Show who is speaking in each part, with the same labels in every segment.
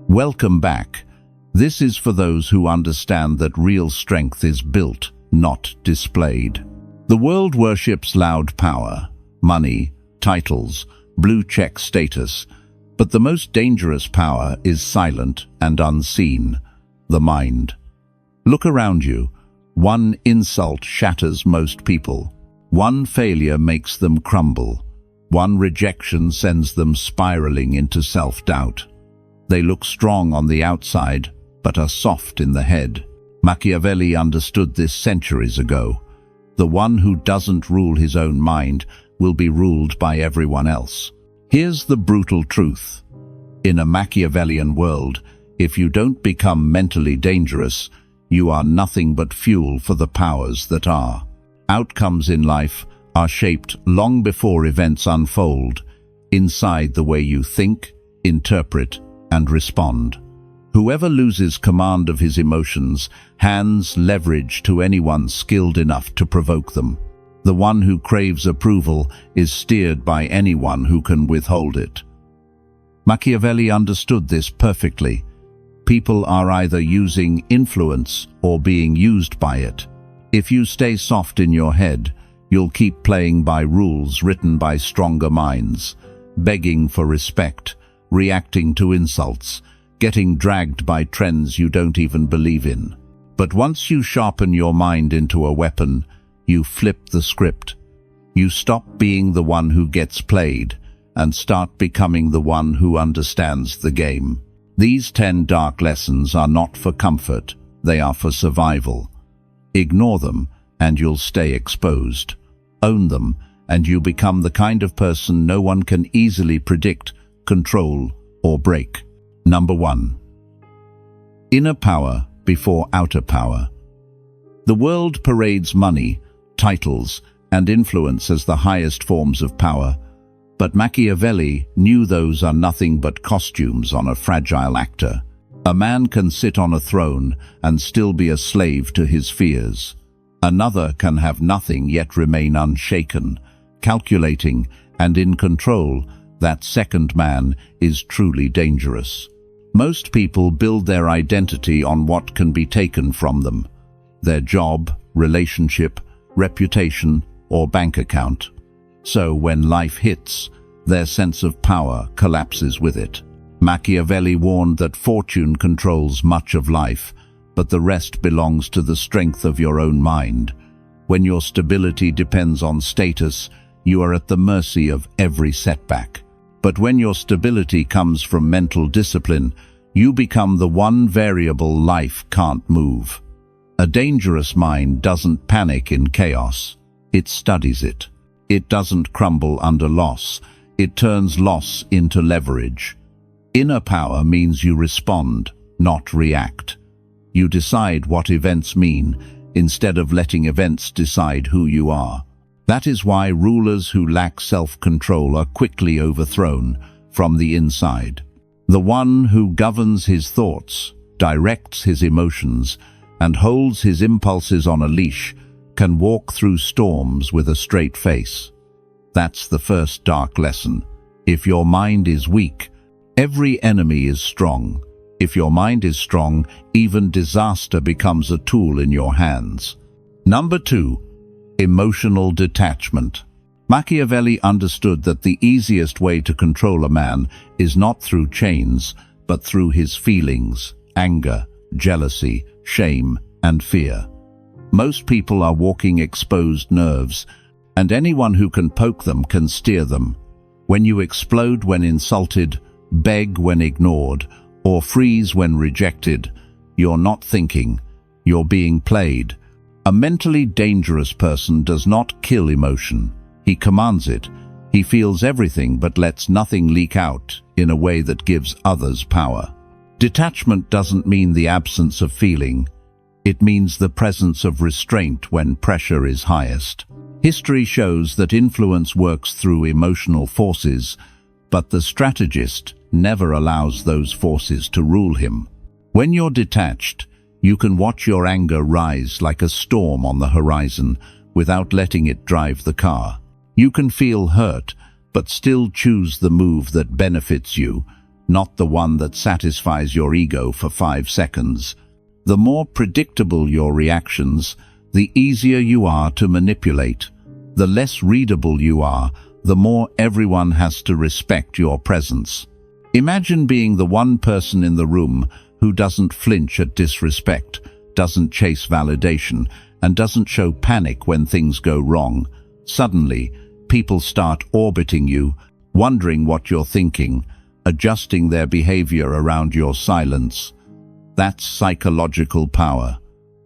Speaker 1: Welcome back. This is for those who understand that real strength is built, not displayed. The world worships loud power, money, titles, blue-check status, but the most dangerous power is silent and unseen, the mind. Look around you. One insult shatters most people. One failure makes them crumble. One rejection sends them spiraling into self-doubt. They look strong on the outside, but are soft in the head. Machiavelli understood this centuries ago. The one who doesn't rule his own mind will be ruled by everyone else. Here's the brutal truth. In a Machiavellian world, if you don't become mentally dangerous, you are nothing but fuel for the powers that are. Outcomes in life are shaped long before events unfold, inside the way you think, interpret, and respond. Whoever loses command of his emotions hands leverage to anyone skilled enough to provoke them. The one who craves approval is steered by anyone who can withhold it. Machiavelli understood this perfectly. People are either using influence or being used by it. If you stay soft in your head, you'll keep playing by rules written by stronger minds, begging for respect, reacting to insults, getting dragged by trends you don't even believe in. But once you sharpen your mind into a weapon, you flip the script. You stop being the one who gets played and start becoming the one who understands the game. These 10 dark lessons are not for comfort, they are for survival. Ignore them and you'll stay exposed. Own them and you become the kind of person no one can easily predict, control, or break. Number 1. Inner power before outer power. The world parades money, titles, and influence as the highest forms of power, but Machiavelli knew those are nothing but costumes on a fragile actor. A man can sit on a throne and still be a slave to his fears. Another can have nothing yet remain unshaken, calculating, and in control. That second man is truly dangerous. Most people build their identity on what can be taken from them: their job, relationship, reputation, or bank account. So when life hits, their sense of power collapses with it. Machiavelli warned that fortune controls much of life, but the rest belongs to the strength of your own mind. When your stability depends on status, you are at the mercy of every setback. But when your stability comes from mental discipline, you become the one variable life can't move. A dangerous mind doesn't panic in chaos. It studies it. It doesn't crumble under loss. It turns loss into leverage. Inner power means you respond, not react. You decide what events mean, instead of letting events decide who you are. That is why rulers who lack self-control are quickly overthrown from the inside. The one who governs his thoughts, directs his emotions, and holds his impulses on a leash can walk through storms with a straight face. That's the first dark lesson. If your mind is weak, every enemy is strong. If your mind is strong, even disaster becomes a tool in your hands. Number 2. Emotional detachment. Machiavelli understood that the easiest way to control a man is not through chains, but through his feelings, anger, jealousy, shame, and fear. Most people are walking exposed nerves, and anyone who can poke them can steer them. When you explode when insulted, beg when ignored, or freeze when rejected, you're not thinking, you're being played. A mentally dangerous person does not kill emotion. He commands it. He feels everything but lets nothing leak out in a way that gives others power. Detachment doesn't mean the absence of feeling. It means the presence of restraint when pressure is highest. History shows that influence works through emotional forces, but the strategist never allows those forces to rule him. When you're detached, you can watch your anger rise like a storm on the horizon without letting it drive the car. You can feel hurt, but still choose the move that benefits you, not the one that satisfies your ego for 5 seconds. The more predictable your reactions, the easier you are to manipulate. The less readable you are, the more everyone has to respect your presence. Imagine being the one person in the room who doesn't flinch at disrespect, doesn't chase validation, and doesn't show panic when things go wrong. Suddenly, people start orbiting you, wondering what you're thinking, adjusting their behavior around your silence. That's psychological power.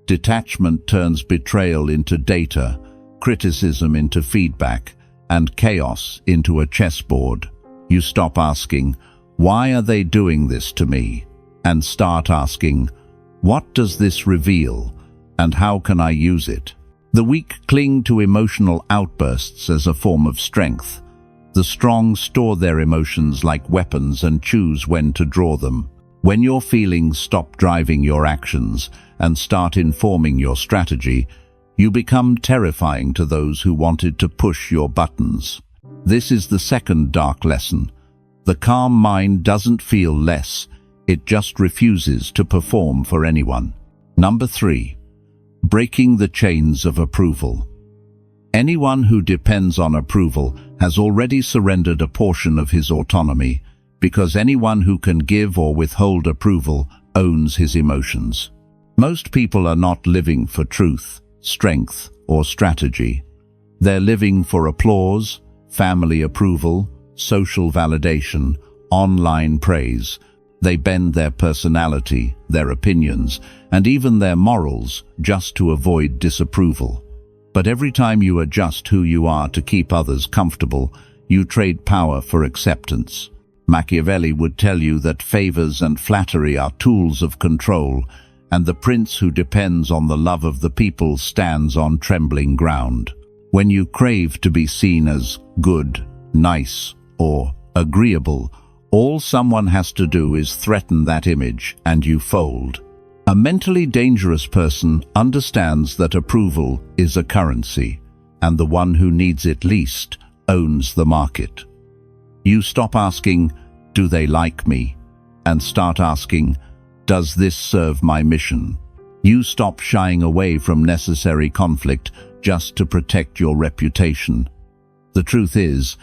Speaker 1: Detachment turns betrayal into data, criticism into feedback, and chaos into a chessboard. You stop asking, "Why are they doing this to me?" and start asking, "What does this reveal, and how can I use it?" The weak cling to emotional outbursts as a form of strength. The strong store their emotions like weapons and choose when to draw them. When your feelings stop driving your actions and start informing your strategy, you become terrifying to those who wanted to push your buttons. This is the second dark lesson. The calm mind doesn't feel less, it just refuses to perform for anyone. Number 3. Breaking the chains of approval. Anyone who depends on approval has already surrendered a portion of his autonomy, because anyone who can give or withhold approval owns his emotions. Most people are not living for truth, strength, or strategy. They're living for applause, family approval, social validation, online praise. They bend their personality, their opinions, and even their morals just to avoid disapproval. But every time you adjust who you are to keep others comfortable, you trade power for acceptance. Machiavelli would tell you that favors and flattery are tools of control, and the prince who depends on the love of the people stands on trembling ground. When you crave to be seen as good, nice, or agreeable, all someone has to do is threaten that image and you fold. A mentally dangerous person understands that approval is a currency, and the one who needs it least owns the market. You stop asking, "Do they like me?" and start asking, "Does this serve my mission?" You stop shying away from necessary conflict just to protect your reputation. The truth is,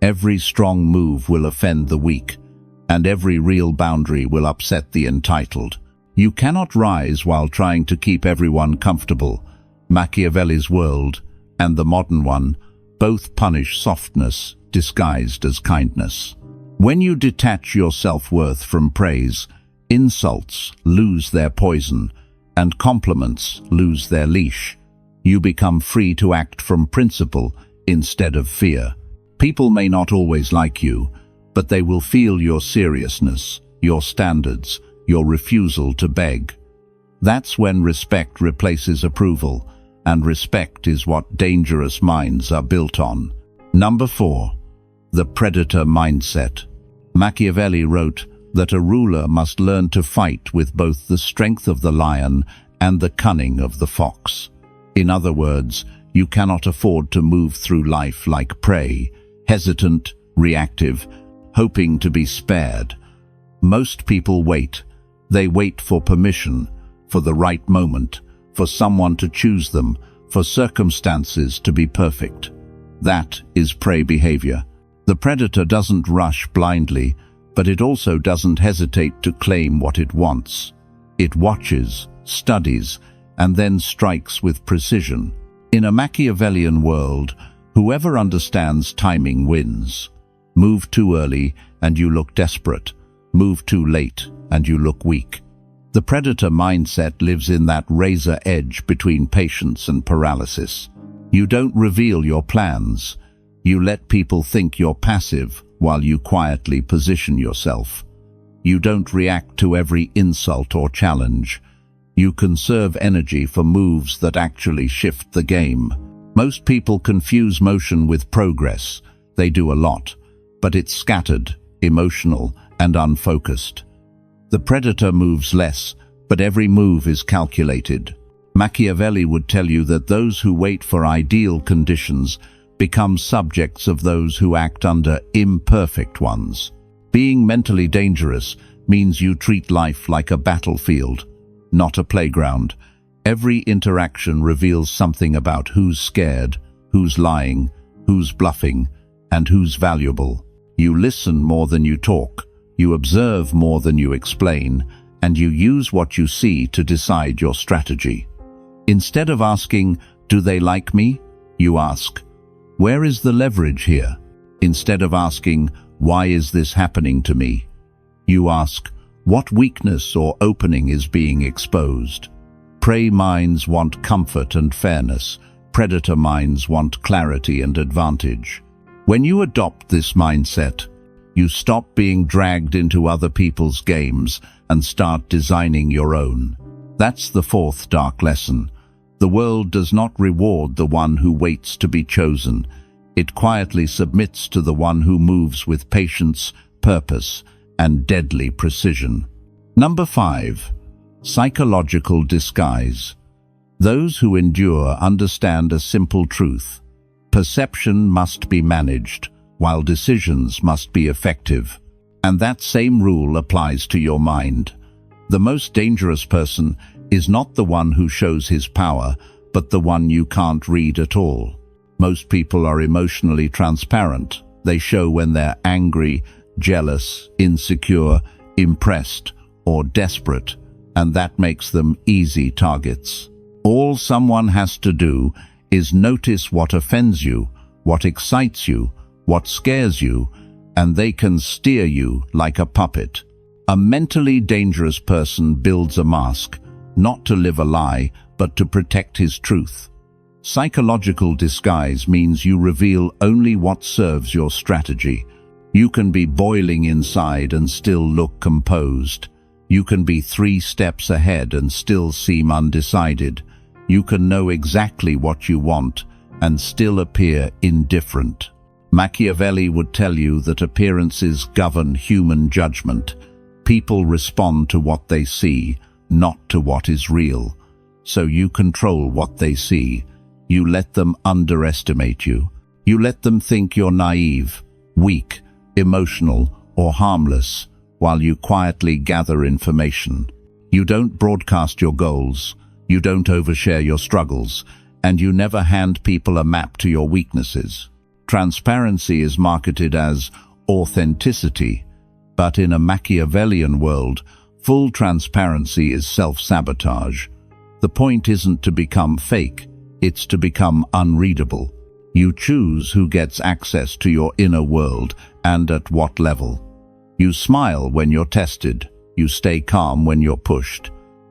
Speaker 1: every strong move will offend the weak, and every real boundary will upset the entitled. You cannot rise while trying to keep everyone comfortable. Machiavelli's world and the modern one both punish softness disguised as kindness. When you detach your self-worth from praise, insults lose their poison and compliments lose their leash. You become free to act from principle instead of fear. People may not always like you, but they will feel your seriousness, your standards, your refusal to beg. That's when respect replaces approval, and respect is what dangerous minds are built on. Number 4. The predator mindset. Machiavelli wrote that a ruler must learn to fight with both the strength of the lion and the cunning of the fox. In other words, you cannot afford to move through life like prey, hesitant, reactive, hoping to be spared. Most people wait. They wait for permission, for the right moment, for someone to choose them, for circumstances to be perfect. That is prey behavior. The predator doesn't rush blindly, but it also doesn't hesitate to claim what it wants. It watches, studies, and then strikes with precision. In a Machiavellian world, whoever understands timing wins. Move too early and you look desperate. Move too late and you look weak. The predator mindset lives in that razor edge between patience and paralysis. You don't reveal your plans. You let people think you're passive while you quietly position yourself. You don't react to every insult or challenge. You conserve energy for moves that actually shift the game. Most people confuse motion with progress. They do a lot, but it's scattered, emotional, and unfocused. The predator moves less, but every move is calculated. Machiavelli would tell you that those who wait for ideal conditions become subjects of those who act under imperfect ones. Being mentally dangerous means you treat life like a battlefield, not a playground. Every interaction reveals something about who's scared, who's lying, who's bluffing, and who's valuable. You listen more than you talk, you observe more than you explain, and you use what you see to decide your strategy. Instead of asking, "Do they like me?" you ask, "Where is the leverage here?" Instead of asking, "Why is this happening to me?" you ask, "What weakness or opening is being exposed?" Prey minds want comfort and fairness. Predator minds want clarity and advantage. When you adopt this mindset, you stop being dragged into other people's games and start designing your own. That's the fourth dark lesson. The world does not reward the one who waits to be chosen. It quietly submits to the one who moves with patience, purpose, and deadly precision. Number 5. Psychological disguise. Those who endure understand a simple truth. Perception must be managed, while decisions must be effective. And that same rule applies to your mind. The most dangerous person is not the one who shows his power, but the one you can't read at all. Most people are emotionally transparent. They show when they're angry, jealous, insecure, impressed, or desperate, and that makes them easy targets. All someone has to do is notice what offends you, what excites you, what scares you, and they can steer you like a puppet. A mentally dangerous person builds a mask, not to live a lie, but to protect his truth. Psychological disguise means you reveal only what serves your strategy. You can be boiling inside and still look composed. You can be 3 steps ahead and still seem undecided. You can know exactly what you want and still appear indifferent. Machiavelli would tell you that appearances govern human judgment. People respond to what they see, not to what is real. So you control what they see. You let them underestimate you. You let them think you're naive, weak, emotional, or harmless, while you quietly gather information. You don't broadcast your goals, you don't overshare your struggles, and you never hand people a map to your weaknesses. Transparency is marketed as authenticity, but in a Machiavellian world, full transparency is self-sabotage. The point isn't to become fake, it's to become unreadable. You choose who gets access to your inner world and at what level. You smile when you're tested, you stay calm when you're pushed,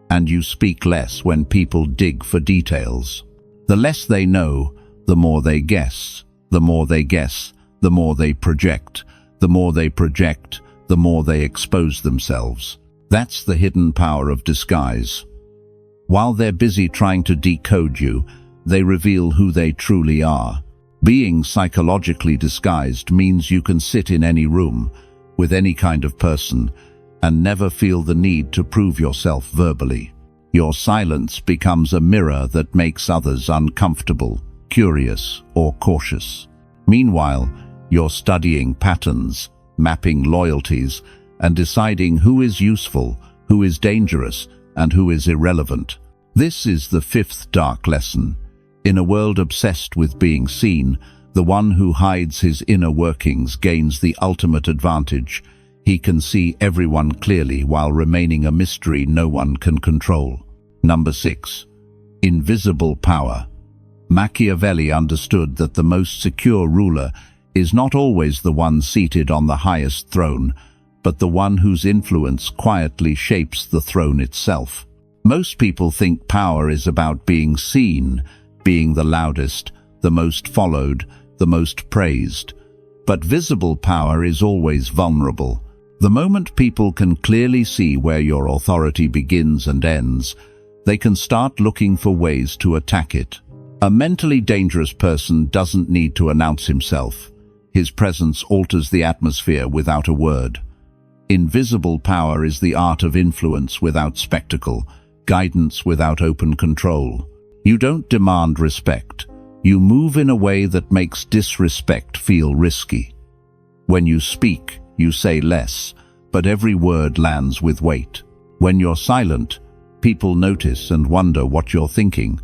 Speaker 1: and you speak less when people dig for details. The less they know, the more they guess. The more they guess, the more they project. The more they project, the more they expose themselves. That's the hidden power of disguise. While they're busy trying to decode you, they reveal who they truly are. Being psychologically disguised means you can sit in any room, with any kind of person, and never feel the need to prove yourself verbally. Your silence becomes a mirror that makes others uncomfortable, curious, or cautious. Meanwhile, you're studying patterns, mapping loyalties, and deciding who is useful, who is dangerous, and who is irrelevant. This is the 5th dark lesson. In a world obsessed with being seen, the one who hides his inner workings gains the ultimate advantage. He can see everyone clearly while remaining a mystery no one can control. Number 6. Invisible power. Machiavelli understood that the most secure ruler is not always the one seated on the highest throne, but the one whose influence quietly shapes the throne itself. Most people think power is about being seen, being the loudest, the most followed, the most praised. But visible power is always vulnerable. The moment people can clearly see where your authority begins and ends, they can start looking for ways to attack it. A mentally dangerous person doesn't need to announce himself. His presence alters the atmosphere without a word. Invisible power is the art of influence without spectacle, guidance without open control. You don't demand respect. You move in a way that makes disrespect feel risky. When you speak, you say less, but every word lands with weight. When you're silent, people notice and wonder what you're thinking.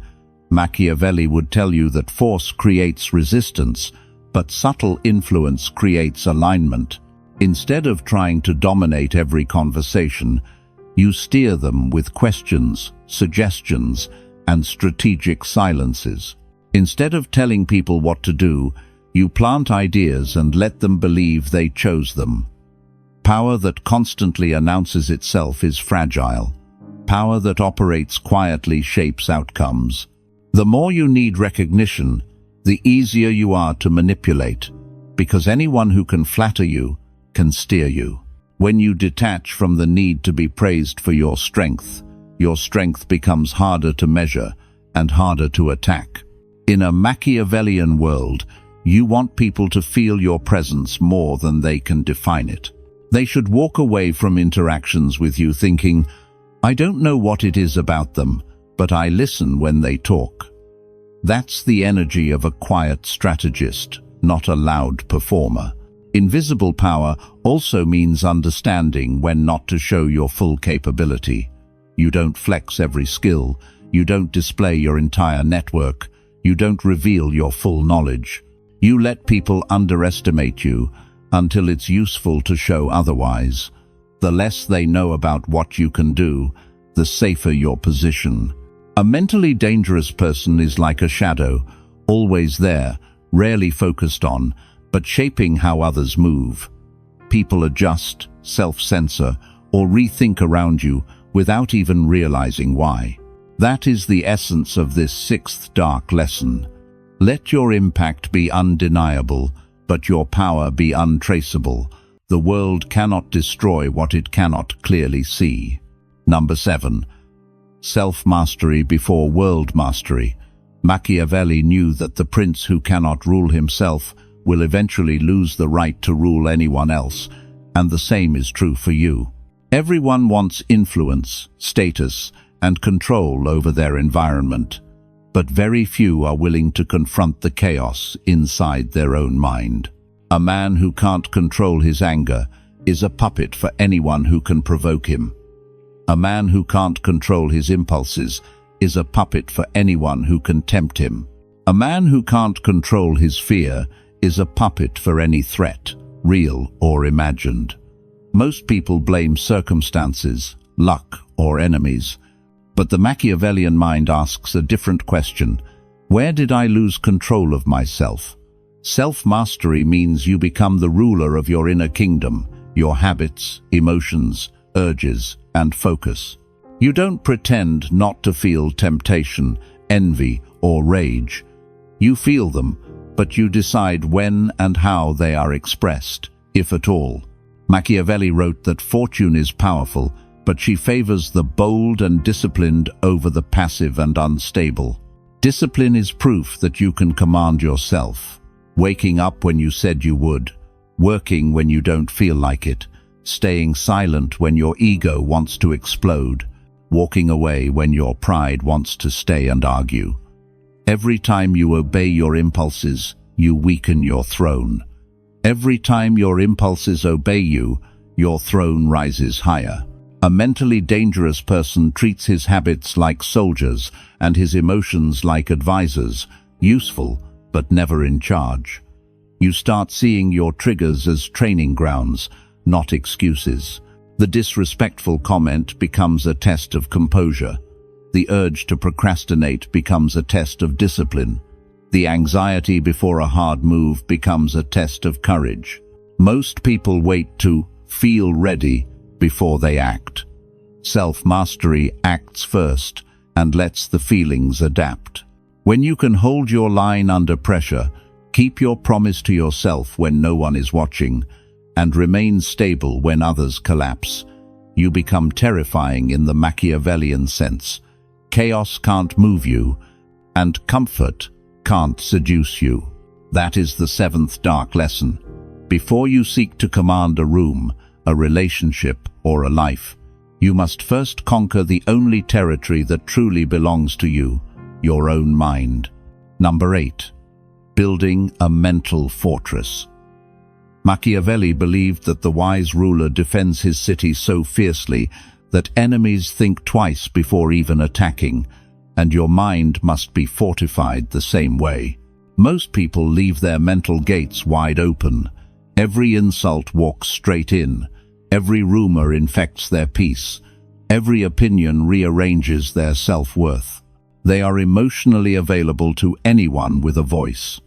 Speaker 1: Machiavelli would tell you that force creates resistance, but subtle influence creates alignment. Instead of trying to dominate every conversation, you steer them with questions, suggestions, and strategic silences. Instead of telling people what to do, you plant ideas and let them believe they chose them. Power that constantly announces itself is fragile. Power that operates quietly shapes outcomes. The more you need recognition, the easier you are to manipulate, because anyone who can flatter you can steer you. When you detach from the need to be praised for your strength becomes harder to measure and harder to attack. In a Machiavellian world, you want people to feel your presence more than they can define it. They should walk away from interactions with you thinking, "I don't know what it is about them, but I listen when they talk." That's the energy of a quiet strategist, not a loud performer. Invisible power also means understanding when not to show your full capability. You don't flex every skill, you don't display your entire network, you don't reveal your full knowledge. You let people underestimate you until it's useful to show otherwise. The less they know about what you can do, the safer your position. A mentally dangerous person is like a shadow, always there, rarely focused on, but shaping how others move. People adjust, self-censor, or rethink around you without even realizing why. That is the essence of this sixth dark lesson. Let your impact be undeniable, but your power be untraceable. The world cannot destroy what it cannot clearly see. Number 7. Self-mastery before world mastery. Machiavelli knew that the prince who cannot rule himself will eventually lose the right to rule anyone else, and the same is true for you. Everyone wants influence, status, and control over their environment, but very few are willing to confront the chaos inside their own mind. A man who can't control his anger is a puppet for anyone who can provoke him. A man who can't control his impulses is a puppet for anyone who can tempt him. A man who can't control his fear is a puppet for any threat, real or imagined. Most people blame circumstances, luck, or enemies. But the Machiavellian mind asks a different question. Where did I lose control of myself? Self-mastery means you become the ruler of your inner kingdom, your habits, emotions, urges, and focus. You don't pretend not to feel temptation, envy, or rage. You feel them, but you decide when and how they are expressed, if at all. Machiavelli wrote that fortune is powerful, but she favors the bold and disciplined over the passive and unstable. Discipline is proof that you can command yourself. Waking up when you said you would, working when you don't feel like it, staying silent when your ego wants to explode, walking away when your pride wants to stay and argue. Every time you obey your impulses, you weaken your throne. Every time your impulses obey you, your throne rises higher. A mentally dangerous person treats his habits like soldiers and his emotions like advisors, useful but never in charge. You start seeing your triggers as training grounds, not excuses. The disrespectful comment becomes a test of composure. The urge to procrastinate becomes a test of discipline. The anxiety before a hard move becomes a test of courage. Most people wait to feel ready before they act. Self-mastery acts first and lets the feelings adapt. When you can hold your line under pressure, keep your promise to yourself when no one is watching, and remain stable when others collapse, you become terrifying in the Machiavellian sense. Chaos can't move you, and comfort can't seduce you. That is the seventh dark lesson. Before you seek to command a room, a relationship, or a life, you must first conquer the only territory that truly belongs to you, your own mind. Number 8. Building a mental fortress. Machiavelli believed that the wise ruler defends his city so fiercely that enemies think twice before even attacking, and your mind must be fortified the same way. Most people leave their mental gates wide open. Every insult walks straight in. Every rumor infects their peace. Every opinion rearranges their self-worth. They are emotionally available to anyone with a voice.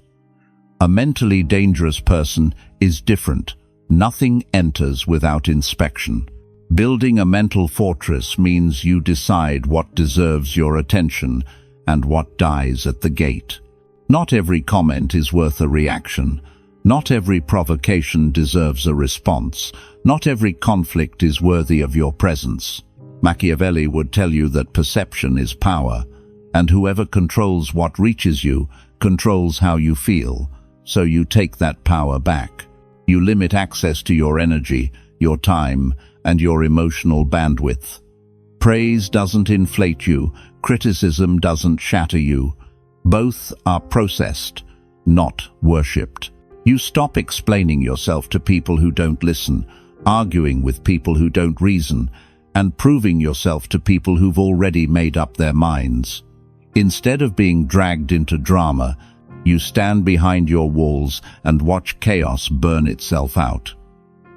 Speaker 1: A mentally dangerous person is different. Nothing enters without inspection. Building a mental fortress means you decide what deserves your attention and what dies at the gate. Not every comment is worth a reaction. Not every provocation deserves a response. Not every conflict is worthy of your presence. Machiavelli would tell you that perception is power, and whoever controls what reaches you controls how you feel, so you take that power back. You limit access to your energy, your time, and your emotional bandwidth. Praise doesn't inflate you, criticism doesn't shatter you. Both are processed, not worshipped. You stop explaining yourself to people who don't listen, arguing with people who don't reason, and proving yourself to people who've already made up their minds. Instead of being dragged into drama, you stand behind your walls and watch chaos burn itself out.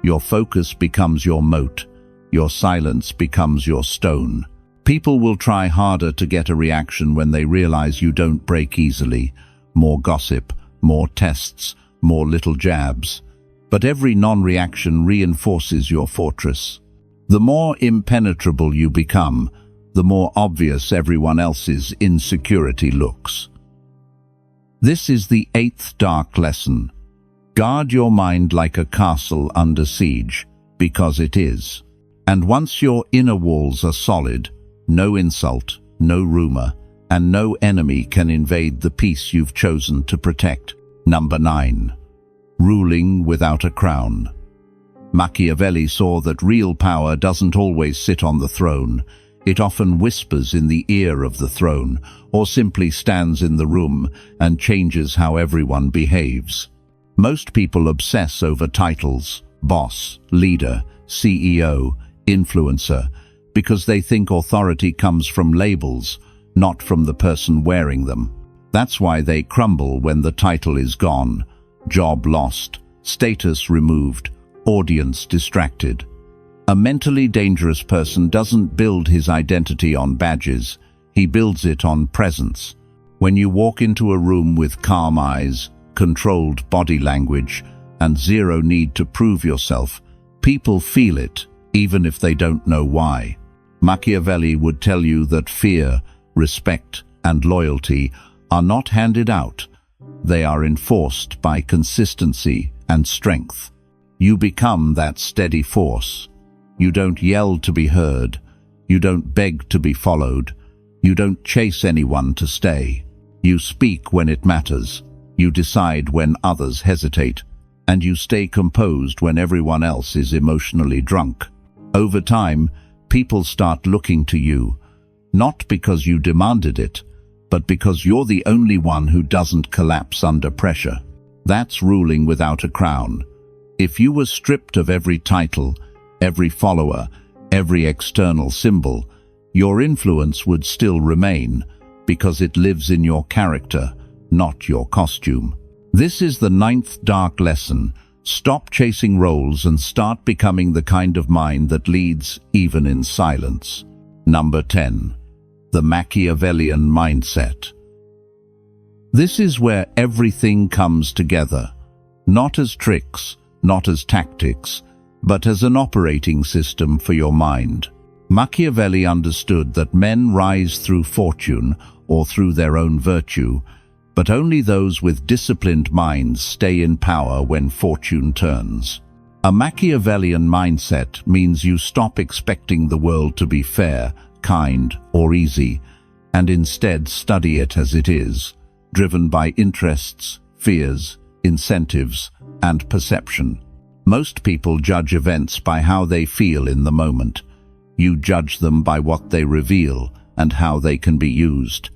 Speaker 1: Your focus becomes your moat. Your silence becomes your stone. People will try harder to get a reaction when they realize you don't break easily. More gossip, more tests, more little jabs. But every non-reaction reinforces your fortress. The more impenetrable you become, the more obvious everyone else's insecurity looks. This is the 8th dark lesson. Guard your mind like a castle under siege, because it is. And once your inner walls are solid, no insult, no rumor, and no enemy can invade the peace you've chosen to protect. Number 9. Ruling without a crown. Machiavelli saw that real power doesn't always sit on the throne. It often whispers in the ear of the throne, or simply stands in the room and changes how everyone behaves. Most people obsess over titles: boss, leader, CEO, influencer, because they think authority comes from labels, not from the person wearing them. That's why they crumble when the title is gone, job lost, status removed, audience distracted. A mentally dangerous person doesn't build his identity on badges, he builds it on presence. When you walk into a room with calm eyes, controlled body language, and zero need to prove yourself, people feel it, even if they don't know why. Machiavelli would tell you that fear, respect, and loyalty are not handed out. They are enforced by consistency and strength. You become that steady force. You don't yell to be heard. You don't beg to be followed. You don't chase anyone to stay. You speak when it matters. You decide when others hesitate. And you stay composed when everyone else is emotionally drunk. Over time, people start looking to you, not because you demanded it, but because you're the only one who doesn't collapse under pressure. That's ruling without a crown. If you were stripped of every title, every follower, every external symbol, your influence would still remain, because it lives in your character, not your costume. This is the 9th dark lesson. Stop chasing roles and start becoming the kind of mind that leads even in silence. Number 10. The Machiavellian mindset. This is where everything comes together, not as tricks, not as tactics, but as an operating system for your mind. Machiavelli understood that men rise through fortune or through their own virtue, but only those with disciplined minds stay in power when fortune turns. A Machiavellian mindset means you stop expecting the world to be fair, kind, or easy, and instead study it as it is, driven by interests, fears, incentives, and perception. Most people judge events by how they feel in the moment. You judge them by what they reveal and how they can be used.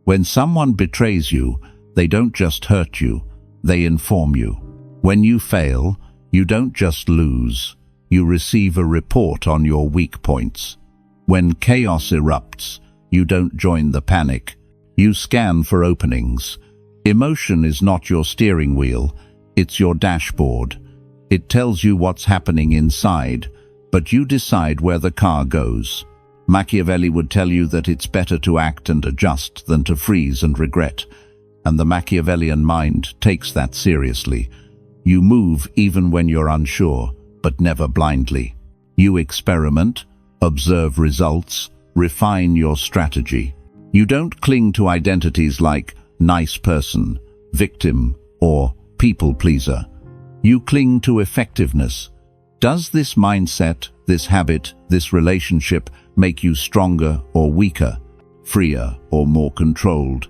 Speaker 1: When someone betrays you, they don't just hurt you, they inform you. When you fail, You don't just lose, you receive a report on your weak points. When chaos erupts, you don't join the panic. You scan for openings. Emotion is not your steering wheel, it's your dashboard. It tells you what's happening inside, but you decide where the car goes. Machiavelli would tell you that it's better to act and adjust than to freeze and regret, and the Machiavellian mind takes that seriously. You move even when you're unsure, but never blindly. You experiment, observe results, refine your strategy. You don't cling to identities like nice person, victim, or people pleaser. You cling to effectiveness. Does this mindset, this habit, this relationship make you stronger or weaker, freer or more controlled?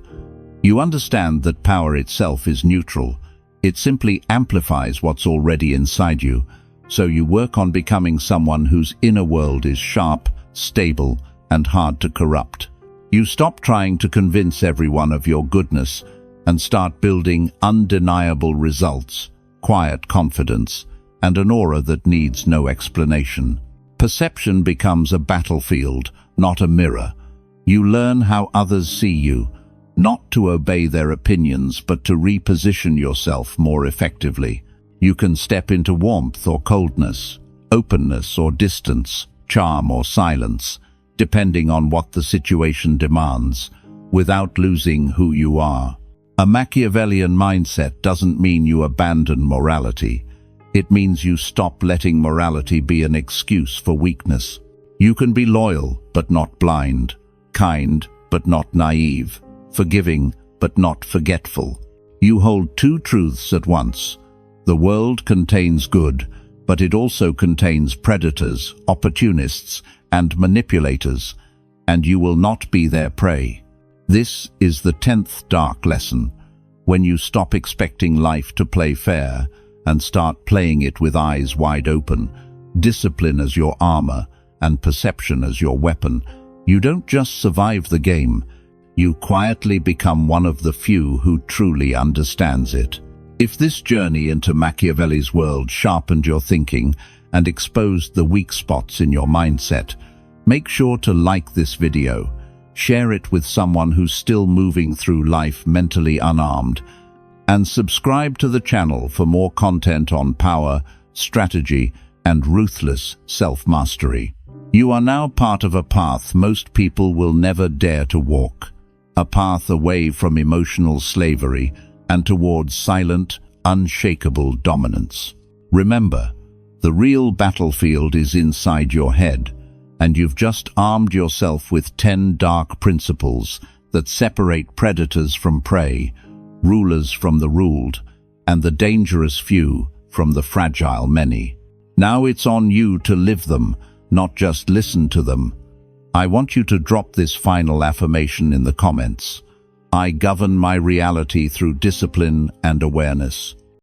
Speaker 1: You understand that power itself is neutral. It simply amplifies what's already inside you, so you work on becoming someone whose inner world is sharp, stable, and hard to corrupt. You stop trying to convince everyone of your goodness and start building undeniable results, quiet confidence, and an aura that needs no explanation. Perception becomes a battlefield, not a mirror. You learn how others see you, not to obey their opinions, but to reposition yourself more effectively. You can step into warmth or coldness, openness or distance, charm or silence, depending on what the situation demands, without losing who you are. A Machiavellian mindset doesn't mean you abandon morality. It means you stop letting morality be an excuse for weakness. You can be loyal, but not blind, kind, but not naive, forgiving, but not forgetful. You hold two truths at once. The world contains good, but it also contains predators, opportunists, and manipulators, and you will not be their prey. This is the 10th dark lesson. When you stop expecting life to play fair and start playing it with eyes wide open, discipline as your armor and perception as your weapon, you don't just survive the game, you quietly become one of the few who truly understands it. If this journey into Machiavelli's world sharpened your thinking and exposed the weak spots in your mindset, make sure to like this video, share it with someone who's still moving through life mentally unarmed, and subscribe to the channel for more content on power, strategy, and ruthless self-mastery. You are now part of a path most people will never dare to walk, a path away from emotional slavery and towards silent, unshakable dominance. Remember, the real battlefield is inside your head, and you've just armed yourself with 10 dark principles that separate predators from prey, rulers from the ruled, and the dangerous few from the fragile many. Now it's on you to live them, not just listen to them. I want you to drop this final affirmation in the comments. I govern my reality through discipline and awareness.